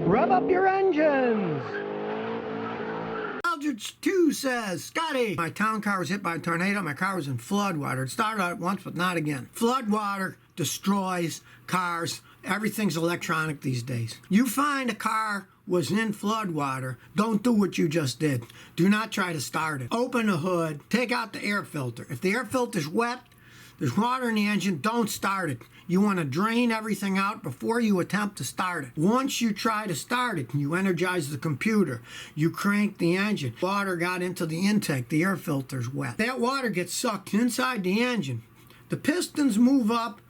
Rev up your engines! Aldrich 2 says, Scotty, my town car was hit by a tornado. My car was in flood water. It started out once, but not again. Flood water destroys cars. Everything's electronic these days. You find a car was in flood water, don't do what you just did. Do not try to start it. Open the hood, take out the air filter. If the air filter's wet, there's water in the engine, don't start it. You want to drain everything out before you attempt to start it. Once you try to start it, you energize the computer, you crank the engine. Water got into the intake, the air filter's wet. That water gets sucked inside the engine. The pistons move up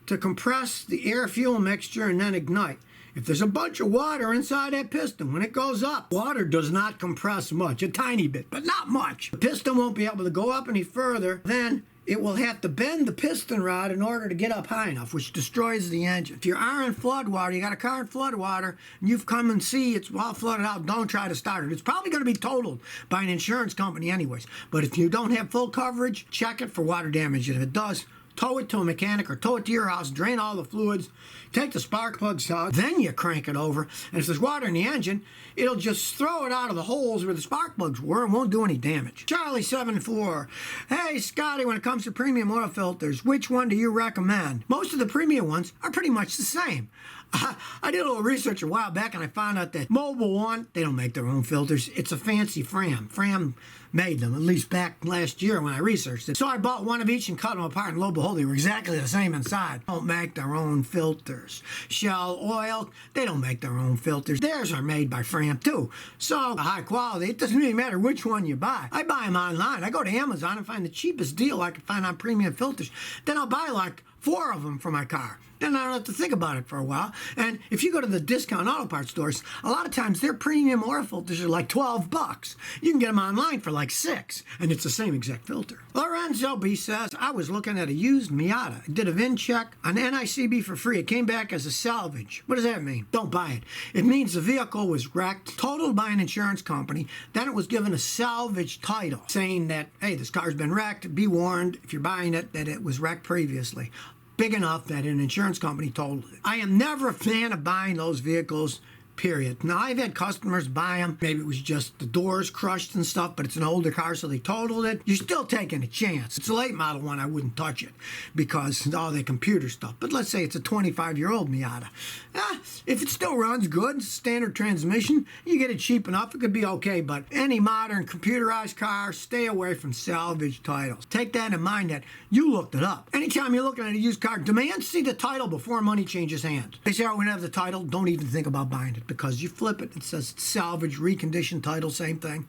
to compress the air-fuel mixture and then ignite. If there's a bunch of water inside that piston, when it goes up, water does not compress much, a tiny bit, but not much. The piston won't be able to go up any further, then it will have to bend the piston rod in order to get up high enough, which destroys the engine. If you are in flood water, you got a car in flood water, and you've come and see it's all flooded out, don't try to start it. It's probably going to be totaled by an insurance company anyways. But if you don't have full coverage, check it for water damage. If it does, tow it to a mechanic or tow it to your house, drain all the fluids, take the spark plugs out, then you crank it over. And if there's water in the engine, it'll just throw it out of the holes where the spark plugs were and won't do any damage. Charlie74, hey Scotty, when it comes to premium oil filters, which one do you recommend? Most of the premium ones are pretty much the same. I did a little research a while back and I found out that Mobil One, they don't make their own filters. It's a fancy Fram. Fram made them, at least back last year when I researched it. So I bought one of each and cut them apart, and lo and behold, they were exactly the same inside. Don't make their own filters. Shell Oil, they don't make their own filters. Theirs are made by Fram too. So high quality, it doesn't really matter which one you buy. I buy them online. I go to Amazon and find the cheapest deal I can find on premium filters. Then I'll buy like 4 of them for my car. Then I don't have to think about it for a while. And if you go to the discount auto parts stores, a lot of times their premium oil filters are like $12. You can get them online for like $6, and it's the same exact filter. Lorenzo B says, I was looking at a used Miata. I did a VIN check on NICB for free. It came back as a salvage. What does that mean? Don't buy it. It means the vehicle was wrecked, totaled by an insurance company. Then it was given a salvage title saying that, hey, this car's been wrecked. Be warned, if you're buying it, that it was wrecked previously. Big enough that an insurance company totaled it. I am never a fan of buying those vehicles, period. Now, I've had customers buy them. Maybe it was just the doors crushed and stuff, but it's an older car, so they totaled it. You're still taking a chance. It's a late model one, I wouldn't touch it because all the computer stuff. But let's say it's a 25-year-old Miata. If it still runs good, standard transmission, you get it cheap enough, it could be okay. But any modern computerized car, stay away from salvage titles. Take that in mind that you looked it up. Anytime you're looking at a used car, demand see the title before money changes hands. They say, oh, we don't have the title, don't even think about buying it. Because you flip it, it says salvage, reconditioned title, same thing.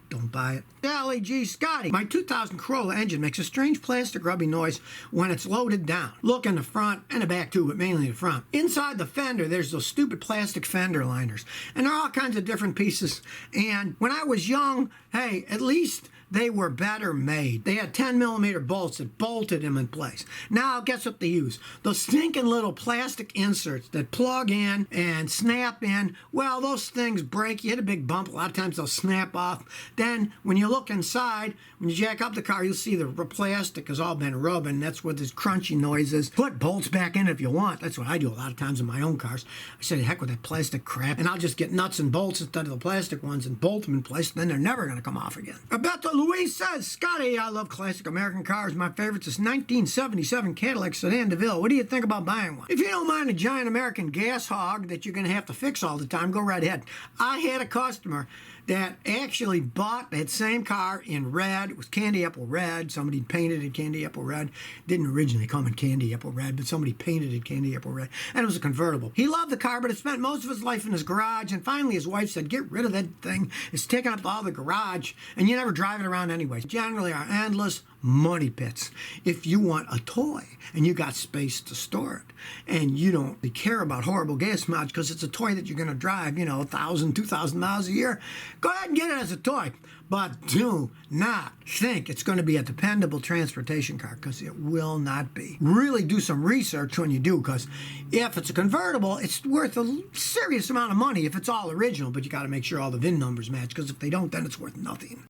Don't buy it. Sally G. Scotty, my 2000 Corolla engine makes a strange plastic rubbing noise when it's loaded down. Look in the front and the back too, but mainly the front. Inside the fender, there's those stupid plastic fender liners. And there are all kinds of different pieces. And when I was young, hey, at least they were better made. They had 10mm bolts that bolted them in place. Now, guess what they use? Those stinking little plastic inserts that plug in and snap in. Well, those things break. You hit a big bump. A lot of times they'll snap off. Then, when you look inside, when you jack up the car, you'll see the plastic has all been rubbing. That's what this crunchy noise is. Put bolts back in if you want. That's what I do a lot of times in my own cars. I say, heck with that plastic crap, and I'll just get nuts and bolts instead of the plastic ones and bolt them in place. Then they're never going to come off again. Roberto Luis says, Scotty, I love classic American cars. My favorite is 1977 Cadillac Sedan DeVille. What do you think about buying one? If you don't mind a giant American gas hog that you're going to have to fix all the time, go right ahead. I had a customer that actually bought that same car in red. It was candy apple red. Somebody painted it candy apple red. Didn't originally come in candy apple red, but somebody painted it candy apple red. And it was a convertible. He loved the car, but had spent most of his life in his garage. And finally his wife said, get rid of that thing. It's taking up all the garage, and you never drive it around anyway. Generally are endless money pits. If you want a toy and you got space to store it and you don't care about horrible gas mileage because it's a toy that you're going to drive, 1,000, 2,000 miles a year, go ahead and get it as a toy. But do not think it's going to be a dependable transportation car, because it will not be. Really do some research when you do, because if it's a convertible, it's worth a serious amount of money if it's all original, but you got to make sure all the VIN numbers match, because if they don't, then it's worth nothing.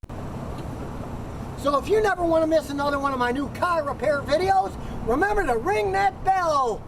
So if you never want to miss another one of my new car repair videos, remember to ring that bell.